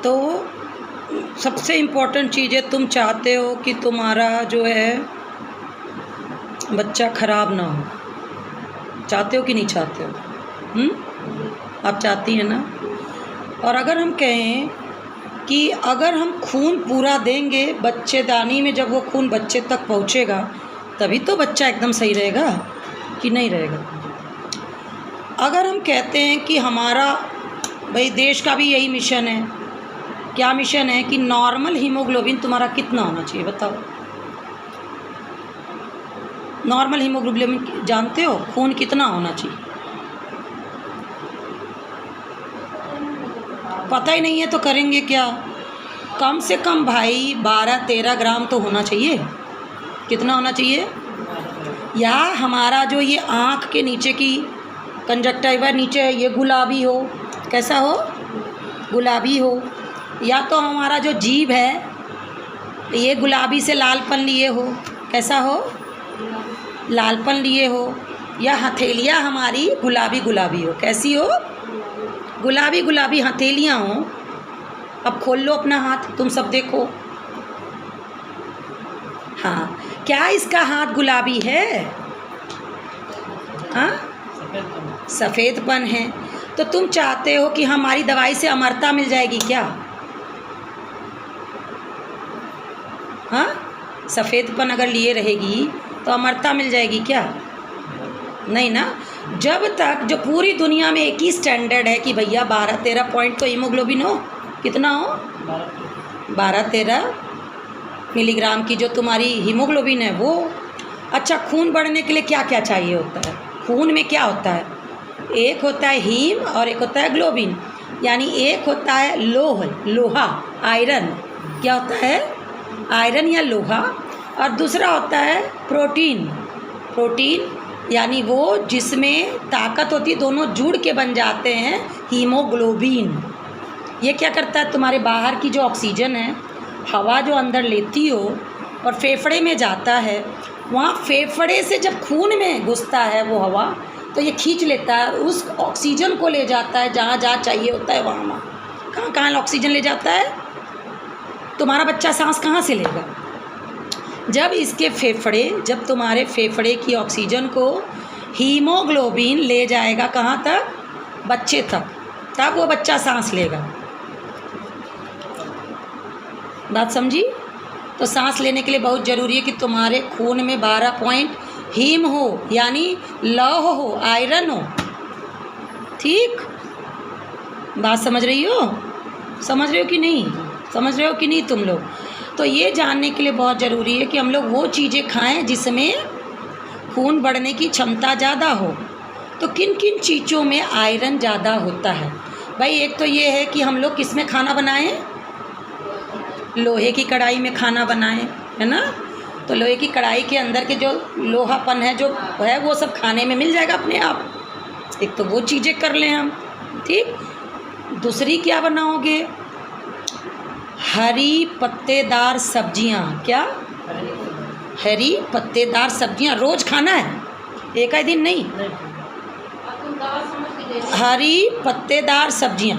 तो सबसे इम्पोर्टेंट चीज़ है, तुम चाहते हो कि तुम्हारा जो है बच्चा ख़राब ना हो। चाहते हो कि नहीं चाहते हो? आप चाहती हैं ना। और अगर हम कहें कि अगर हम खून पूरा देंगे बच्चेदानी में, जब वो खून बच्चे तक पहुंचेगा तभी तो बच्चा एकदम सही रहेगा कि नहीं रहेगा। अगर हम कहते हैं कि हमारा भाई देश का भी यही मिशन है, क्या मिशन है कि नॉर्मल हीमोग्लोबिन तुम्हारा कितना होना चाहिए बताओ। नॉर्मल हीमोग्लोबिन जानते हो खून कितना होना चाहिए? पता ही नहीं है तो करेंगे क्या। कम से कम भाई 12-13 ग्राम तो होना चाहिए। कितना होना चाहिए? या हमारा जो ये आँख के नीचे की कंजक्टिवा नीचे ये गुलाबी हो, कैसा हो? गुलाबी हो। या तो हमारा जो जीभ है ये गुलाबी से लालपन लिए हो, कैसा हो? लालपन लिए हो। या हथेलियाँ हमारी गुलाबी गुलाबी हो, कैसी हो? गुलाबी गुलाबी हथेलियाँ हो। अब खोल लो अपना हाथ, तुम सब देखो। हाँ, क्या इसका हाथ गुलाबी है? हाँ, सफ़ेदपन है। तो तुम चाहते हो कि हमारी दवाई से अमरता मिल जाएगी क्या? हाँ, सफ़ेदपन अगर लिए रहेगी तो अमरता मिल जाएगी क्या? नहीं ना। जब तक जो पूरी दुनिया में एक ही स्टैंडर्ड है कि भैया 12-13 पॉइंट तो हीमोग्लोबिन हो, कितना हो? 12-13 मिलीग्राम की जो तुम्हारी हीमोग्लोबिन है वो। अच्छा, खून बढ़ने के लिए क्या क्या चाहिए होता है? खून में क्या होता है? एक होता है हीम और एक होता है ग्लोबिन। यानी एक होता है लोहा आयरन, क्या होता है? आयरन या लोहा। और दूसरा होता है प्रोटीन यानी वो जिसमें ताकत होती है, दोनों जुड़ के बन जाते हैं हीमोग्लोबिन। ये क्या करता है? तुम्हारे बाहर की जो ऑक्सीजन है, हवा जो अंदर लेती हो और फेफड़े में जाता है, वहाँ फेफड़े से जब खून में घुसता है वो हवा, तो ये खींच लेता है, उस ऑक्सीजन को ले जाता है जहाँ जहाँ चाहिए होता है वहाँ। कहाँ कहाँ ऑक्सीजन ले जाता है? तुम्हारा बच्चा सांस कहाँ से लेगा? जब तुम्हारे फेफड़े की ऑक्सीजन को हीमोग्लोबिन ले जाएगा कहाँ तक? बच्चे तक, तब वो बच्चा सांस लेगा। बात समझी? तो सांस लेने के लिए बहुत ज़रूरी है कि तुम्हारे खून में 12 पॉइंट हीम हो, यानी लौह हो, आयरन हो। ठीक, बात समझ रही हो? समझ रहे हो कि नहीं? समझ रहे हो कि नहीं तुम लोग? तो ये जानने के लिए बहुत ज़रूरी है कि हम लोग वो चीज़ें खाएं जिसमें खून बढ़ने की क्षमता ज़्यादा हो। तो किन किन चीज़ों में आयरन ज़्यादा होता है भाई? एक तो ये है कि हम लोग किस में खाना बनाएं? लोहे की कढ़ाई में खाना बनाएं, है ना। तो लोहे की कढ़ाई के अंदर के जो लोहापन है जो है वो सब खाने में मिल जाएगा अपने आप। एक तो वो चीज़ें कर लें हम। ठीक, दूसरी क्या बनाओगे? हरी पत्तेदार सब्जियां। क्या? हरी पत्तेदार सब्जियां रोज़ खाना है, एक ही दिन नहीं। हरी पत्तेदार सब्जियां।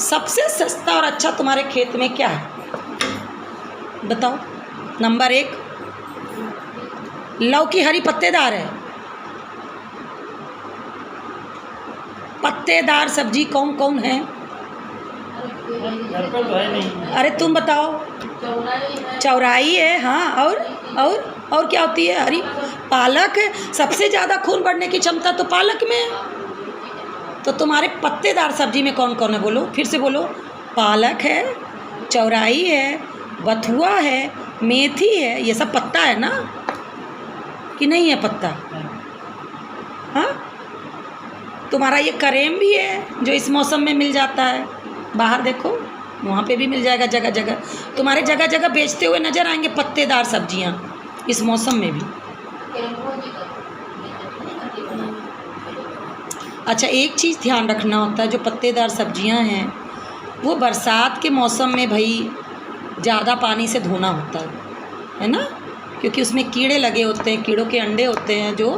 सबसे सस्ता और अच्छा तुम्हारे खेत में क्या है बताओ? नंबर 1 लौकी हरी पत्तेदार है। पत्तेदार सब्जी कौन कौन है? अरे तुम बताओ। चौराई है, हाँ। और क्या होती है? हरी पालक है। सबसे ज़्यादा खून बढ़ने की क्षमता तो पालक में है। तो तुम्हारे पत्तेदार सब्जी में कौन कौन है बोलो? फिर से बोलो। पालक है, चौराई है, बथुआ है, मेथी है। ये सब पत्ता है ना कि नहीं है पत्ता? हाँ, तुम्हारा ये करेम भी है जो इस मौसम में मिल जाता है। बाहर देखो, वहाँ पे भी मिल जाएगा जगह जगह। तुम्हारे जगह जगह बेचते हुए नज़र आएंगे पत्तेदार सब्जियाँ इस मौसम में भी। अच्छा, एक चीज़ ध्यान रखना होता है, जो पत्तेदार सब्जियां हैं वो बरसात के मौसम में भाई ज़्यादा पानी से धोना होता है ना, क्योंकि उसमें कीड़े लगे होते हैं, कीड़ों के अंडे होते हैं जो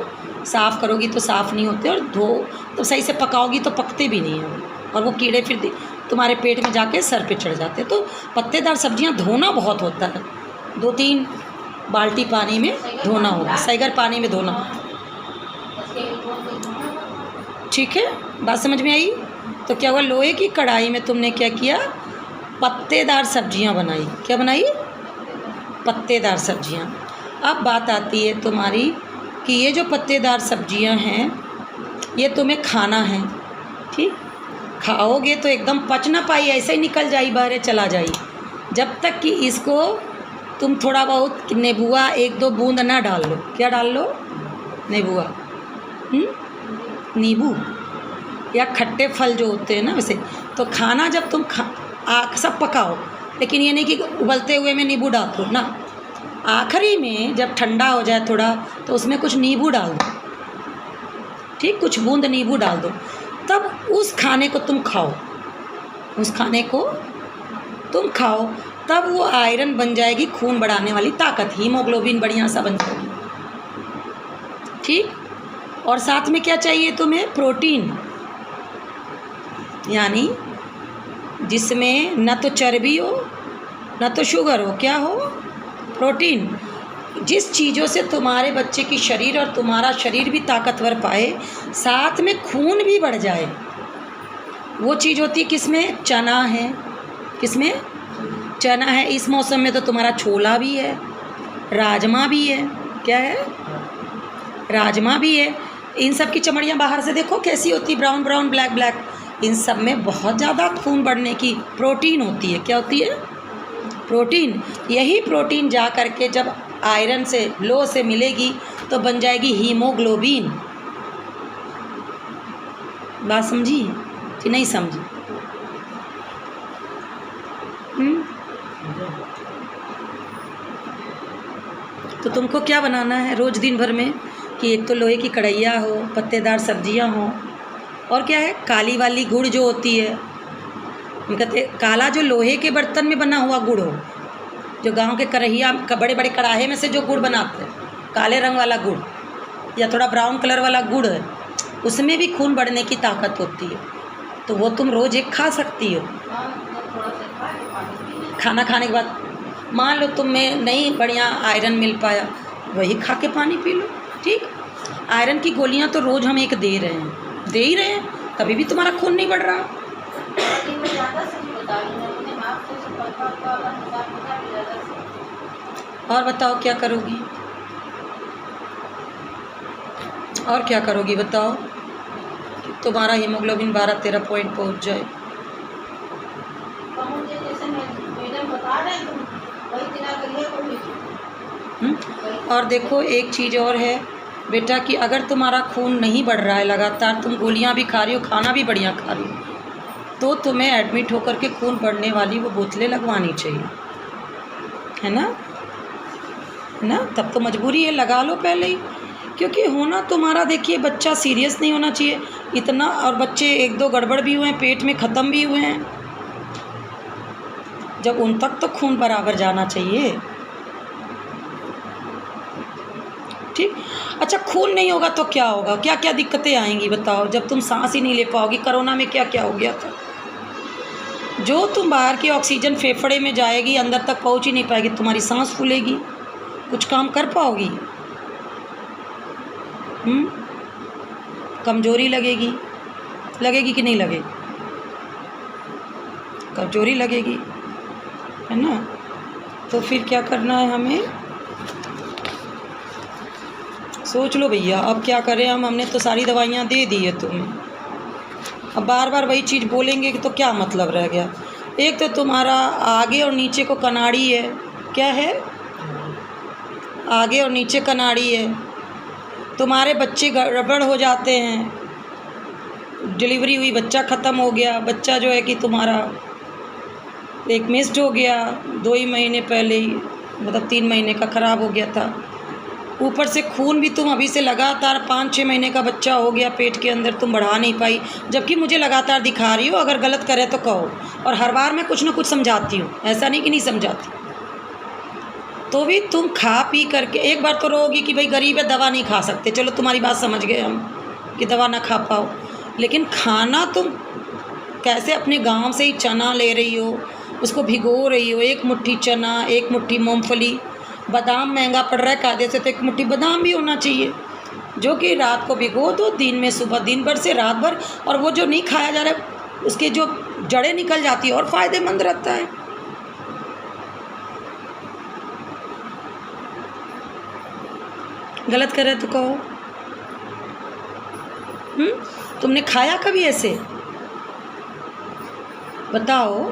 साफ़ करोगी तो साफ़ नहीं होते, और धो तो सही से पकाओगी तो पकते भी नहीं हैं, और वो कीड़े फिर तुम्हारे पेट में जाके सर पे चढ़ जाते हैं। तो पत्तेदार सब्जियां धोना बहुत होता है, 2-3 बाल्टी पानी में धोना होगा, सैगर पानी में धोना। ठीक है, बात समझ में आई? तो क्या हुआ, लोहे की कढ़ाई में तुमने क्या किया, पत्तेदार सब्जियां बनाई। क्या बनाई? पत्तेदार सब्जियां। अब बात आती है तुम्हारी कि ये जो पत्तेदार सब्जियां हैं ये तुम्हें खाना है, ठीक? खाओगे तो एकदम पच ना पाई, ऐसे ही निकल जाई, बाहर चला जाई। जब तक कि इसको तुम थोड़ा बहुत नींबुआ 1-2 बूंद ना डाल लो। क्या डाल लो? नींबुआ, नींबू या खट्टे फल जो होते हैं ना, वैसे। तो खाना जब तुम सब पकाओ, लेकिन ये नहीं कि उबलते हुए में नींबू डाल दो ना। आखिरी में जब ठंडा हो जाए थोड़ा, तो उसमें कुछ नींबू डाल दो, ठीक, कुछ बूंद नींबू डाल दो। तब उस खाने को तुम खाओ, उस खाने को तुम खाओ, तब वो आयरन बन जाएगी, खून बढ़ाने वाली ताकत, हीमोग्लोबिन बढ़िया सा बन जाएगी, ठीक। और साथ में क्या चाहिए तुम्हें? प्रोटीन, यानी जिसमें न तो चर्बी हो न तो शुगर हो। क्या हो? प्रोटीन। जिस चीज़ों से तुम्हारे बच्चे की शरीर और तुम्हारा शरीर भी ताकतवर पाए, साथ में खून भी बढ़ जाए, वो चीज़ होती है किसमें? चना है। किसमें? चना है। इस मौसम में तो तुम्हारा छोला भी है, राजमा भी है। क्या है? राजमा भी है। इन सब की चमड़ियाँ बाहर से देखो कैसी होती, ब्राउन ब्राउन, ब्लैक ब्लैक। इन सब में बहुत ज़्यादा खून बढ़ने की प्रोटीन होती है। क्या होती है? प्रोटीन। यही प्रोटीन जा कर के जब आयरन से, लो से मिलेगी तो बन जाएगी हीमोग्लोबिन। बात समझी कि नहीं समझी? तो तुमको क्या बनाना है रोज़ दिन भर में कि एक तो लोहे की कढ़ैया हो, पत्तेदार सब्जियां हो, और क्या है, काली वाली गुड़ जो होती है, हम कहते काला जो लोहे के बर्तन में बना हुआ गुड़ हो, जो गांव के करहिया बड़े बड़े कढ़ाहे में से जो गुड़ बनाते हैं, काले रंग वाला गुड़ या थोड़ा ब्राउन कलर वाला गुड़ है, उसमें भी खून बढ़ने की ताकत होती है। तो वो तुम रोज़ एक खा सकती हो। खाना खाने के बाद मान लो तुम्हें नहीं बढ़िया आयरन मिल पाया, वही खा के पानी पी लो, ठीक। आयरन की गोलियां तो रोज़ हम एक दे रहे हैं, तभी भी तुम्हारा खून नहीं बढ़ रहा। और बताओ क्या करोगी, और क्या करोगी बताओ, तुम्हारा हीमोग्लोबिन 12-13 पॉइंट पहुंच जाए। और देखो एक चीज़ और है बेटा कि अगर तुम्हारा खून नहीं बढ़ रहा है, लगातार तुम गोलियां भी खा रही हो, खाना भी बढ़िया खा रही हो, तो तुम्हें एडमिट होकर के खून बढ़ने वाली वो बोतलें लगवानी चाहिए, है ना, है ना। तब तो मजबूरी है, लगा लो पहले ही, क्योंकि होना तुम्हारा, देखिए बच्चा सीरियस नहीं होना चाहिए इतना, और बच्चे 1-2 गड़बड़ भी हुए हैं, पेट में ख़त्म भी हुए हैं, जब उन तक तो खून बराबर जाना चाहिए, ठीक। अच्छा, खून नहीं होगा तो क्या होगा, क्या क्या दिक्कतें आएंगी बताओ। जब तुम सांस ही नहीं ले पाओगी, कोरोना में क्या क्या हो गया था, जो तुम बाहर की ऑक्सीजन फेफड़े में जाएगी, अंदर तक पहुंच ही नहीं पाएगी, तुम्हारी सांस फूलेगी, कुछ काम कर पाओगी, कमजोरी लगेगी, लगेगी कि नहीं लगेगी, कमजोरी लगेगी, है ना। तो फिर क्या करना है हमें, सोच लो भैया, अब क्या करें हम, हमने तो सारी दवाइयाँ दे दी है तुम्हें, अब बार बार वही चीज़ बोलेंगे कि तो क्या मतलब रह गया। एक तो तुम्हारा आगे और नीचे को कनाड़ी है, क्या है, आगे और नीचे कनाड़ी है, तुम्हारे बच्चे गड़बड़ हो जाते हैं, डिलीवरी हुई, बच्चा ख़त्म हो गया, बच्चा जो है कि तुम्हारा एक मिस्ड हो गया 2 ही महीने पहले ही, मतलब 3 महीने का ख़राब हो गया था, ऊपर से खून भी तुम अभी से लगातार 5-6 महीने का बच्चा हो गया पेट के अंदर, तुम बढ़ा नहीं पाई, जबकि मुझे लगातार दिखा रही हो, अगर गलत करे तो कहो, और हर बार मैं कुछ ना कुछ समझाती हूँ, ऐसा नहीं कि नहीं समझाती, तो भी तुम खा पी करके एक बार तो रोगी कि भाई गरीब है, दवा नहीं खा सकते, चलो तुम्हारी बात समझ गए हम कि दवा ना खा पाओ, लेकिन खाना तुम कैसे अपने गांव से ही चना ले रही हो, उसको भिगो रही हो, एक मुट्ठी चना, एक मुट्ठी मूंगफली, बादाम महंगा पड़ रहा है कायदे से तो एक मुट्ठी बादाम भी होना चाहिए, जो कि रात को भिगो दो, दिन में सुबह दिन भर से रात भर, और वो जो नहीं खाया जा रहा है उसके जो जड़ें निकल जाती है और फ़ायदेमंद रहता है। गलत कर रहे तो कहो। तुमने खाया कभी ऐसे? बताओ,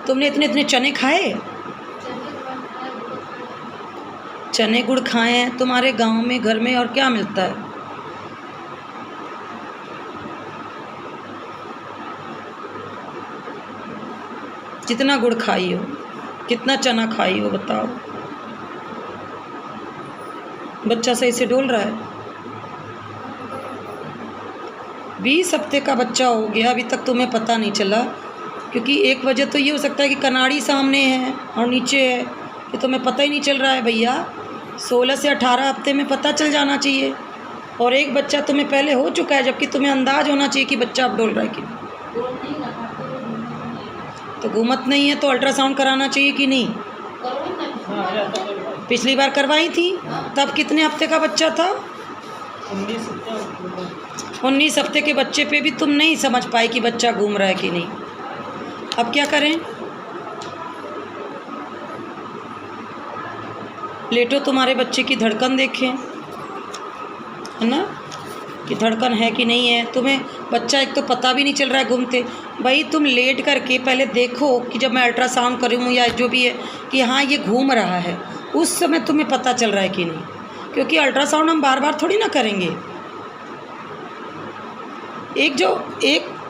तुमने इतने इतने चने खाए? चने गुड़ खाए हैं? तुम्हारे गांव में घर में और क्या मिलता है? कितना गुड़ खाई हो, कितना चना खाई हो, बताओ। बच्चा सही से डोल रहा है? 20 हफ्ते का बच्चा हो गया, अभी तक तुम्हें पता नहीं चला, क्योंकि एक वजह तो ये हो सकता है कि कनाड़ी सामने है और नीचे है, कि तुम्हें पता ही नहीं चल रहा है। भैया 16 से 18 हफ्ते में पता चल जाना चाहिए, और एक बच्चा तुम्हें पहले हो चुका है, जबकि तुम्हें अंदाज होना चाहिए कि बच्चा अब डोल रहा है कि नहीं। तो घूमत नहीं है तो अल्ट्रासाउंड कराना चाहिए कि नहीं? पिछली बार करवाई थी, तब कितने हफ्ते का बच्चा था? 19 हफ्ते के बच्चे पे भी तुम नहीं समझ पाई कि बच्चा घूम रहा है कि नहीं। अब क्या करें? लेटो, तुम्हारे बच्चे की धड़कन देखें, है ना, कि धड़कन है कि नहीं है। तुम्हें बच्चा एक तो पता भी नहीं चल रहा है घूमते। भाई तुम लेट करके पहले देखो कि जब मैं अल्ट्रासाउंड करूँ या जो भी है कि हाँ ये घूम रहा है, उस समय तुम्हें पता चल रहा है कि नहीं, क्योंकि अल्ट्रासाउंड हम बार बार थोड़ी ना करेंगे। एक